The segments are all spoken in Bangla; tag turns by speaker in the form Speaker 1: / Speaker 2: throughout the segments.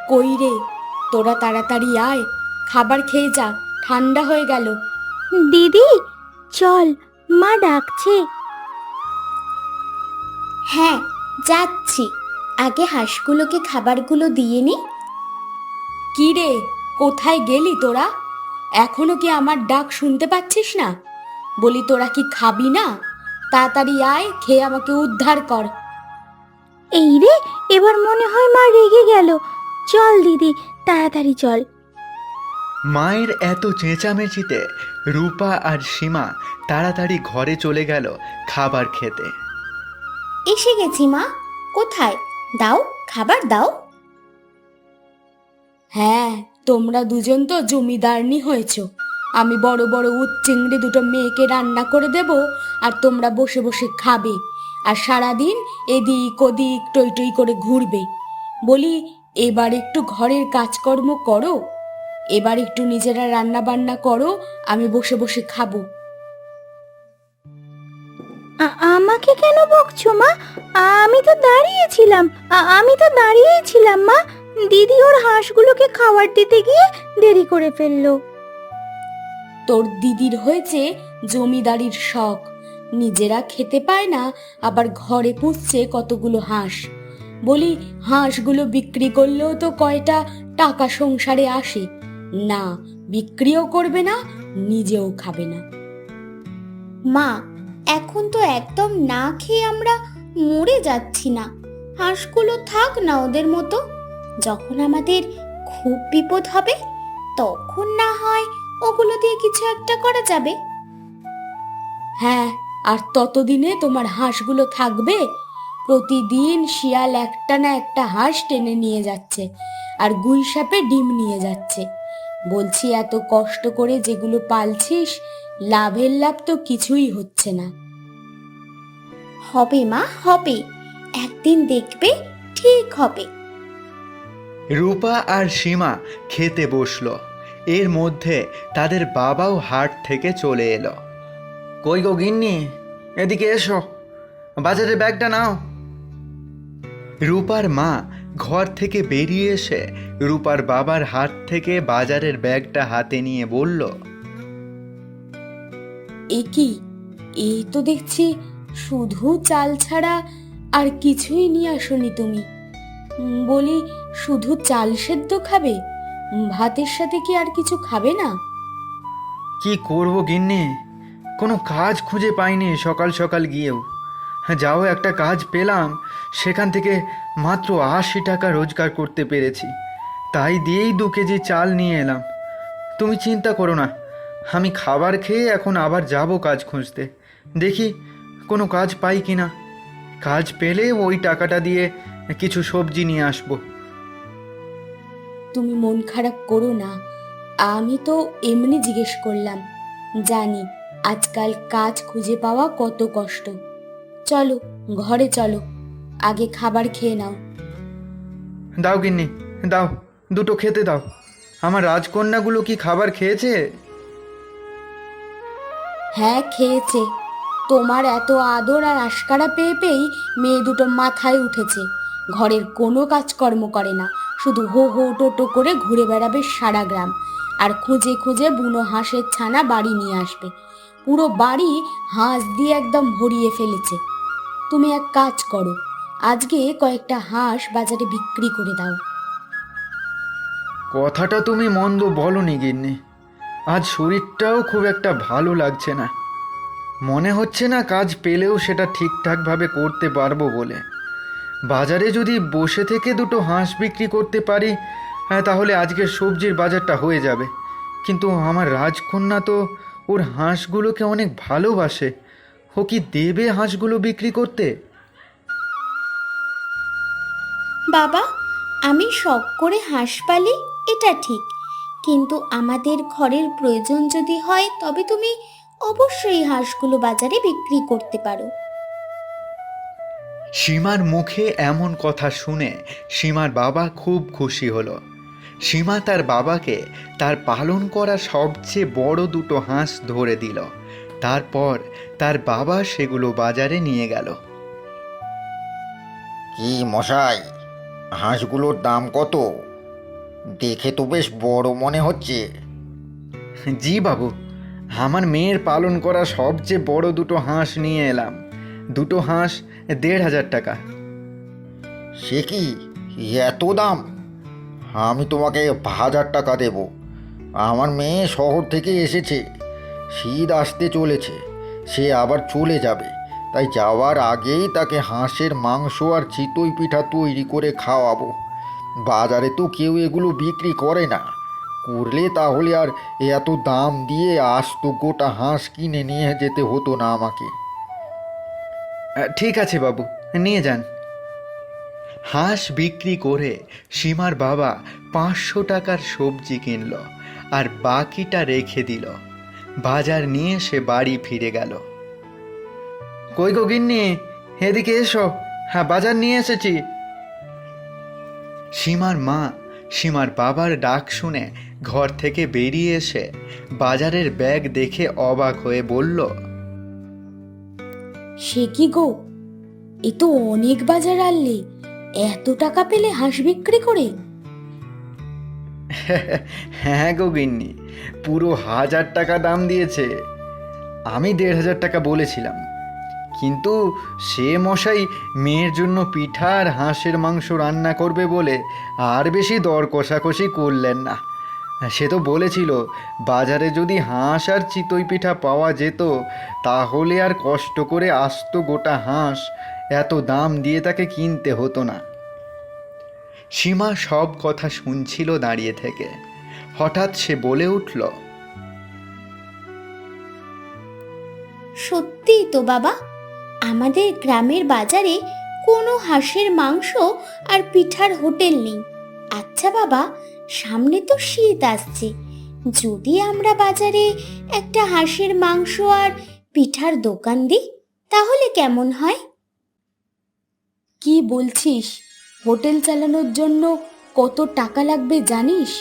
Speaker 1: কই রে, তোরা তাড়াতাড়ি আয়, খাবার খেয়ে যা, ঠান্ডা হয়ে গেল।
Speaker 2: দিদি চল, মা ডাকছে।
Speaker 3: হ্যাঁ, যাচ্ছি। আগে হাঁসগুলোকে খাবারগুলো দিয়ে নি।
Speaker 1: কি রে, কোথায় গেলি তোরা? এখনো কি আমার ডাক শুনতে পাচ্ছিস না? বলি তোরা কি খাবি না? তাড়াতাড়ি আয়, খেয়ে আমাকে উদ্ধার কর।
Speaker 2: এই রে, এবার মনে হয় মা রেগে গেল। চল দিদি, তাড়াতাড়ি চল।
Speaker 4: মায়ের এত চেঁচামেচিতে রূপা আর সীমা তাড়াতাড়ি ঘরে চলে গেল খাবার খেতে।
Speaker 3: এসে গেছি মা। কোথায়? দাও, খাবার দাও।
Speaker 1: হ্যাঁ, তোমরা দুজন তো জমিদারনি হয়েছো। আমি বড় বড় চিংড়ি দুটো মেয়েকে রান্না করে দেব, আর তোমরা বসে বসে খাবে, আর সারাদিন এদিক ওদিক টই টই করে ঘুরবে। বলি, এবার একটু ঘরের কাজকর্ম করো, এবার একটু নিজেরা রান্না বান্না করো, আমি বসে বসে খাবো।
Speaker 2: আমাকে কেন বকছো মা? আমি তো দাঁড়িয়েছিলাম, মা। দিদি ওর হাঁসগুলোকে খাবার দিতে গিয়ে দেরি করে ফেললো।
Speaker 1: তোর দিদির হয়েছে জমিদারির শখ, নিজেরা খেতে পায় না, আবার ঘরে পুষছে কতগুলো হাঁস। বলি, হাঁসগুলো বিক্রি করলেও তো কয়টা টাকা সংসারে আসে। না, বিক্রিও করবে না, নিজেও খাবে না।
Speaker 3: মা, এখন তো একদম না খেয়ে আমরা মরে যাচ্ছি না। হাঁসগুলো থাক না ওদের মতো। যখন আমাদের খুব বিপদ হবে, তখন না হয় ওগুলো দিয়ে কিছু একটা করা যাবে।
Speaker 1: হ্যাঁ, আর ততদিনে তোমার হাঁসগুলো থাকবে? প্রতিদিন শিয়াল একটা না একটা হাঁস টেনে নিয়ে যাচ্ছে, আর গুই সাপে ডিম নিয়ে যাচ্ছে। বলছি, এত কষ্ট করে যেগুলো পালছিস, লাভের লাভ তো কিছুই হচ্ছে না।
Speaker 3: হবে মা, হবে। একদিন দেখবে, ঠিক হবে।
Speaker 4: রূপা আর সীমা খেতে বসলো। এর মধ্যে তাদের বাবাও হাট থেকে চলে এলো। কই গো গিন্নি, এদিকে এসো, বাজারের ব্যাগটা নাও। রূপার মা ঘর থেকে বেরিয়ে এসে রূপার বাবার হাত থেকে বাজারের ব্যাগটা হাতে নিয়ে বলল,
Speaker 1: এ কি, এই তো দেখছি শুধু চাল ছাড়া আর কিছুই নিয়ে আসোনি তুমি। বলি, শুধু চাল সেদ্ধ খাবে? ভাতের সাথে কি আর কিছু খাবে না?
Speaker 4: কি করব গিন্নি, কোনো কাজ খুঁজে পাইনি সকাল সকাল গিয়েও। যাও একটা কাজ পেলাম, সেখান থেকে মাত্র ৮০ টাকা রোজগার করতে পেরেছি। তাই দিয়েই ২ কেজি চাল নিয়ে এলাম। তুমি চিন্তা করো না, আমি খাবার খেয়ে এখন আবার যাব কাজ খুঁজতে। দেখি কোনো কাজ পাই কি না। কাজ পেলে ওই টাকাটা দিয়ে কিছু সবজি নিয়ে আসবো।
Speaker 1: তুমি মন খারাপ করো না, আমি তো এমনি জিজ্ঞেস করলাম। জানি আজকাল কাজ খুঁজে পাওয়া কত কষ্ট। চলো, ঘরে চলো, আগে খাবার খেয়ে নাও।
Speaker 4: দাও গিন্নি, দাও, দুটো খেতে দাও। আমার রাজকন্যাগুলো কি খাবার খেয়েছে?
Speaker 1: হ্যাঁ, খেয়েছে। তোমার এত আদর আর আশকারা পেয়ে পেয়েই মেয়ে দুটো মাথায় উঠেছে। ঘরের কোনো কাজকর্ম করে না, শুধু হো হো টোটো করে ঘুরে বেড়াবে সারা গ্রাম, আর খুঁজে খুঁজে বুনো হাঁসের ছানা বাড়ি নিয়ে আসবে। পুরো বাড়ি হাঁস দিয়ে একদম ভরিয়ে ফেলেছে। তুমি এক কাজ করো, আজকে কয়েকটা হাঁস বাজারে বিক্রি করে দাও।
Speaker 4: কথাটা তুমি মন্দ বলনি গিন্নি। আজ শরীরটাও খুব একটা ভালো লাগছে না। মনে হচ্ছে না কাজ পেলেও সেটা ঠিকঠাকভাবে করতে পারবো বলে। বাজারে যদি বসে থেকে দুটো হাঁস বিক্রি করতে পারি, তাহলে আজকের সবজির বাজারটা হয়ে যাবে। কিন্তু আমার রাজকন্যা তো ওর হাঁসগুলোকে অনেক ভালোবাসে। ও কি দেবে হাঁসগুলো বিক্রি করতে?
Speaker 3: বাবা, আমি শখ করে হাঁস পালি, এটা ঠিক। কিন্তু আমাদের ঘরের প্রয়োজন যদি হয়, তবে তুমি অবশ্যই হাঁসগুলো বাজারে বিক্রি করতে পারো।
Speaker 4: সীমার মুখে এমন কথা শুনে সীমার বাবা খুব খুশি হলো। সীমা তার বাবাকে তার পালন করা সবচেয়ে বড় দুটো হাঁস ধরে দিল। তারপর তার বাবা সেগুলো বাজারে নিয়ে গেল।
Speaker 5: কি মশাই, হাঁসগুলোর দাম কত? দেখে তো বেশ বড় মনে হচ্ছে।
Speaker 4: জি বাবু, আমার মেয়ের পালন করা সবচেয়ে বড় দুটো হাঁস নিয়ে এলাম। দুটো হাঁস 1,500 টাকা।
Speaker 5: সে কি, এত দাম? আমি তোমাকে 1,000 টাকা দেব। আমার মেয়ে শহর থেকে এসেছে, শীত আসতে চলেছে, সে আবার চলে যাবে, তাই যাওয়ার আগেই তাকে হাঁসের মাংস আর চিতই পিঠা তৈরি করে খাওয়াবো। বাজারে তো কেউ এগুলো বিক্রি করে না, করলে তাহলে আর এত দাম দিয়ে আস্ত গোটা হাঁস কিনে নিয়ে যেতে হতো না আমাকে।
Speaker 4: ঠিক আছে বাবু, নিয়ে যান। হাঁস বিক্রি করে সীমার বাবা 500 টাকার সবজি কিনল আর বাকিটা রেখে দিল। বাজার নিয়ে সে বাড়ি ফিরে গেল। কই গো গিন্নি, এদিকে এসো, হ্যাঁ বাজার নিয়ে এসেছি। সীমার মা সীমার বাবার ডাক শুনে ঘর থেকে বেরিয়ে এসে বাজারের ব্যাগ দেখে অবাক হয়ে বলল,
Speaker 1: সে কি গো, এ তো অনেক বাজার আনলে, এত টাকা পেলে হাঁস বিক্রি করে?
Speaker 4: হ্যাঁ গো গিন্নি, পুরো 1,000 টাকা দাম দিয়েছে। আমি 1,500 টাকা বলেছিলাম, কিন্তু সে মশাই মেয়ের জন্য পিঠা আর হাঁসের মাংস রান্না করবে বলে আর বেশি দর কষাকষি করলেন না। সে তো বলেছিল বাজারে যদি হাঁস আর চিতই পিঠা পাওয়া যেত তাহলে আর কষ্ট করে আস্ত গোটা হাঁস এত দাম দিয়ে তাকে কিনতে হতো না। সীমা সব কথা শুনছিল দাঁড়িয়ে থেকে। হঠাৎ সে বলে উঠল,
Speaker 3: সত্যিই তো বাবা, আমাদের গ্রামের বাজারে কোনো হাঁসের মাংস আর পিঠার হোটেল নেই। আচ্ছা বাবা, সামনে তো শীত আসছে, যদি আমরা বাজারে একটা হাঁসের মাংস আর পিঠার দোকান দিই তাহলে কেমন হয়?
Speaker 1: কি বলছিস? হোটেল চালানোর জন্য কত টাকা লাগবে জানিস?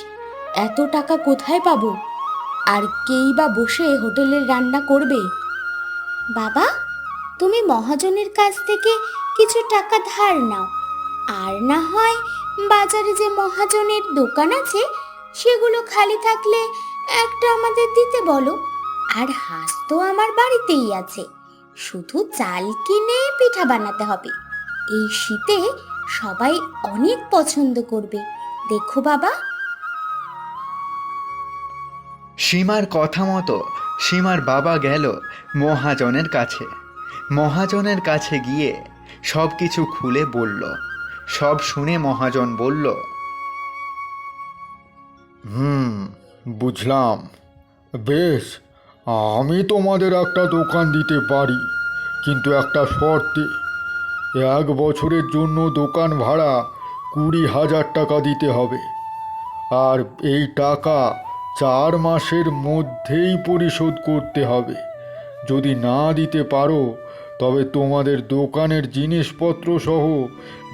Speaker 1: এত টাকা কোথায় পাবো? আর কেই বা বসে হোটেলের রান্না করবে?
Speaker 3: বাবা, তুমি মহাজনের কাছ থেকে কিছু টাকা ধার নাও, আর না হয় বাজারে যে মহাজনের দোকান আছে সেগুলো খালি থাকলে একটা আমাদের দিতে বলো। আর হাঁস তো আমার বাড়িতেই আছে, শুধু চাল কিনে পিঠা বানাতে হবে। এই শীতে সবাই অনেক পছন্দ করবে, দেখো বাবা।
Speaker 4: সীমার কথা মতো সীমার বাবা গেল মহাজনের কাছে। মহাজনের কাছে গিয়ে সব কিছু খুলে বলল। সব শুনে মহাজন বলল,
Speaker 5: বুঝলাম, বেশ, আমি তোমাদের একটা দোকান দিতে পারি, কিন্তু একটা শর্তে। 1 বছরের জন্য দোকান ভাড়া 20,000 টাকা দিতে হবে, আর এই টাকা 4 মাসের মধ্যেই পরিশোধ করতে হবে। যদি না দিতে পারো তবে তোমাদের দোকানের জিনিসপত্র সহ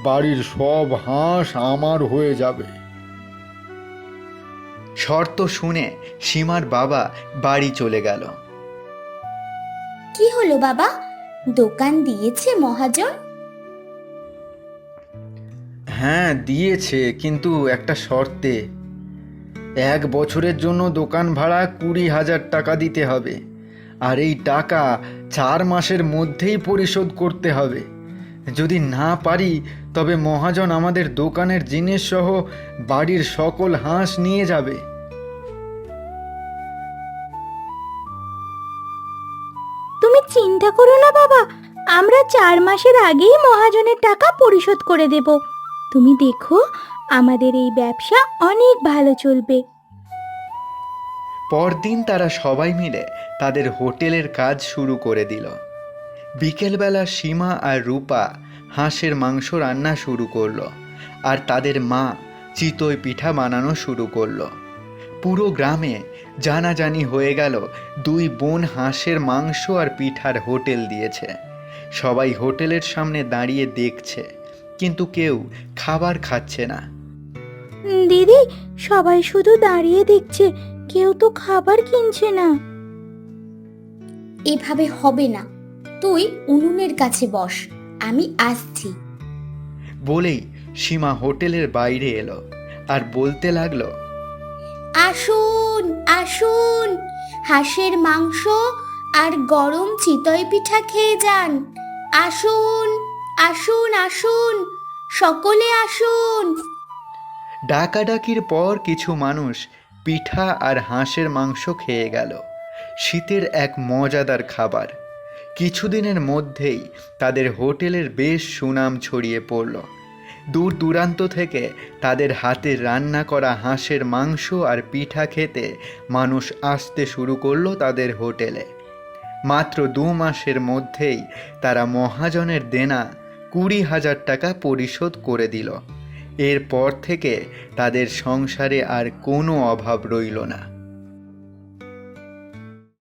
Speaker 5: বাড়ির সব হাঁস আমার হয়ে যাবে।
Speaker 4: শর্ত শুনে সীমার বাবা বাড়ি চলে গেল।
Speaker 3: কি হলো বাবা, দোকান দিয়েছে মহাজন?
Speaker 4: হ্যাঁ দিয়েছে, কিন্তু একটা শর্তে। 1 বছরের জন্য দোকান ভাড়া 20,000 টাকা দিতে হবে, আর এই টাকা 4 মাসের মধ্যেই পরিশোধ করতে হবে। যদি না পারি তবে মহাজন আমাদের দোকানের জিনিস সহ বাড়ির সকল হাঁস নিয়ে যাবে।
Speaker 2: তুমি চিন্তা করো না বাবা, আমরা 4 মাসের আগেই মহাজনের টাকা পরিশোধ করে দেব। তুমি দেখো, আমাদের এই ব্যবসা অনেক ভালো চলবে।
Speaker 4: পরদিন তারা সবাই মিলে তাদের হোটেলের কাজ শুরু করে দিল। বিকেলবেলা সীমা আর রূপা হাঁসের মাংস রান্না শুরু করলো, আর তাদের মা চিতই পিঠা বানানো শুরু করলো। পুরো গ্রামে জানাজানি হয়ে গেল 2 বোন হাঁসের মাংস আর পিঠার হোটেল দিয়েছে। সবাই হোটেলের সামনে দাঁড়িয়ে দেখছে, কিন্তু কেউ খাবার খাচ্ছে না।
Speaker 2: দিদি, সবাই শুধু দাঁড়িয়ে দেখছে, কেউ তো খাবার কিনছে না।
Speaker 3: এভাবে হবে না, তুই উনুনের কাছে বস, আমি আসছি।
Speaker 4: বলেই সীমা হোটেলের বাইরে এলো আর বলতে লাগলো,
Speaker 3: আসুন আসুন, হাঁসের মাংস আর গরম চিতই পিঠা খেয়ে যান। আসুন আসুন আসুন, সকলে আসুন।
Speaker 4: ডাকাডাকির পর কিছু মানুষ পিঠা আর হাঁসের মাংস খেয়ে গেল। শীতের এক মজাদার খাবার। কিছুদিনের মধ্যেই তাদের হোটেলের বেশ সুনাম ছড়িয়ে পড়ল। দূর দূরান্ত থেকে তাদের হাতের রান্না করা হাঁসের মাংস আর পিঠা খেতে মানুষ আসতে শুরু করলো তাদের হোটেলে। মাত্র 2 মাসের মধ্যেই তারা মহাজনের দেনা 20,000 টাকা পরিশোধ করে দিল। এরপর থেকে তাদের সংসারে আর কোনো অভাব রইল না।